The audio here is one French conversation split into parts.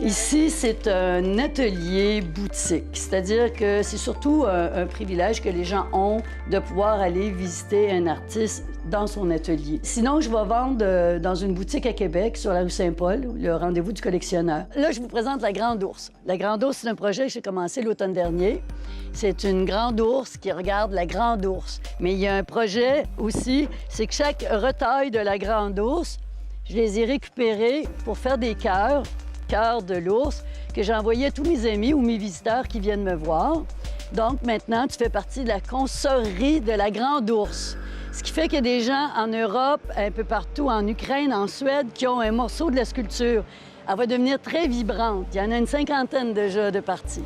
Ici, c'est un atelier boutique, c'est-à-dire que c'est surtout un privilège que les gens ont de pouvoir aller visiter un artiste dans son atelier. Sinon, je vais vendre dans une boutique à Québec, sur la rue Saint-Paul, le rendez-vous du collectionneur. Là, je vous présente la Grande Ourse. La Grande Ourse, c'est un projet que j'ai commencé l'automne dernier. C'est une grande ours qui regarde la Grande Ourse. Mais il y a un projet aussi, c'est que chaque retaille de la Grande Ourse, je les ai récupérés pour faire des cœurs de l'ours que j'ai envoyé à tous mes amis ou mes visiteurs qui viennent me voir. Donc, maintenant, tu fais partie de la consolerie de la Grande Ourse. Ce qui fait qu'il y a des gens en Europe, un peu partout, en Ukraine, en Suède, qui ont un morceau de la sculpture. Elle va devenir très vibrante. Il y en a une cinquantaine déjà de parties.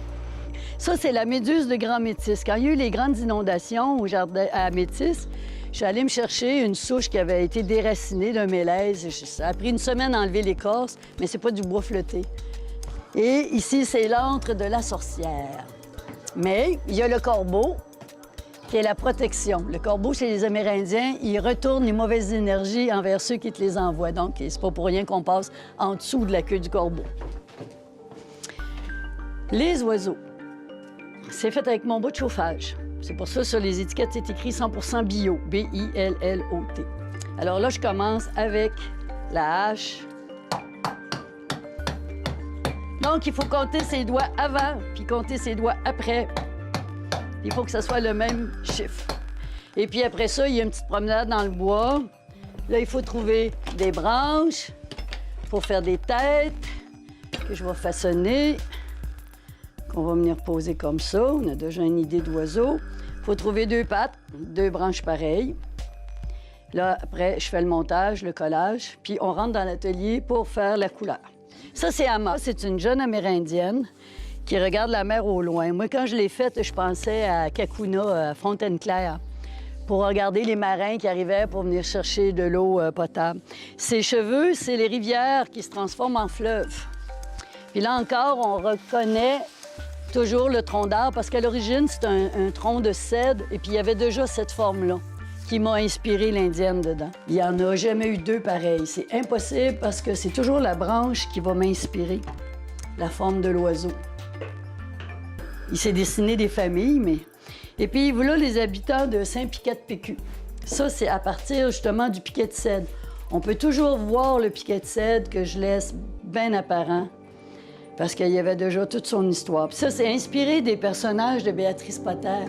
Ça, c'est la méduse de Grand Métis. Quand il y a eu les grandes inondations au jardin à Métis, je suis allée me chercher une souche qui avait été déracinée d'un mélèze. Ça a pris une semaine à enlever l'écorce, mais c'est pas du bois flotté. Et ici, c'est l'antre de la sorcière. Mais il y a le corbeau, qui est la protection. Le corbeau, chez les Amérindiens, il retourne les mauvaises énergies envers ceux qui te les envoient. Donc, c'est pas pour rien qu'on passe en dessous de la queue du corbeau. Les oiseaux. C'est fait avec mon bout de chauffage. C'est pour ça, sur les étiquettes, c'est écrit 100% bio, B-I-L-L-O-T. Alors là, je commence avec la hache. Donc, il faut compter ses doigts avant, puis compter ses doigts après. Il faut que ça soit le même chiffre. Et puis après ça, il y a une petite promenade dans le bois. Là, il faut trouver des branches pour faire des têtes que je vais façonner, qu'on va venir poser comme ça. On a déjà une idée d'oiseau. Il faut trouver deux pattes, deux branches pareilles. Là, après, je fais le montage, le collage, puis on rentre dans l'atelier pour faire la couleur. Ça, c'est Ama. C'est une jeune Amérindienne qui regarde la mer au loin. Moi, quand je l'ai faite, je pensais à Kakuna, à Fontaine-Claire, pour regarder les marins qui arrivaient pour venir chercher de l'eau potable. Ses cheveux, c'est les rivières qui se transforment en fleuves. Puis là encore, on reconnaît toujours le tronc d'arbre, parce qu'à l'origine, c'est un tronc de cèdre, et puis il y avait déjà cette forme-là qui m'a inspiré l'indienne dedans. Il n'y en a jamais eu deux pareils. C'est impossible parce que c'est toujours la branche qui va m'inspirer, la forme de l'oiseau. Il s'est dessiné des familles, mais... Et puis voilà les habitants de Saint-Piquet-de-Pécu. Ça, c'est à partir justement du piquet de cèdre. On peut toujours voir le piquet de cèdre que je laisse bien apparent, parce qu'il y avait déjà toute son histoire. Puis ça, c'est inspiré des personnages de Béatrice Potter.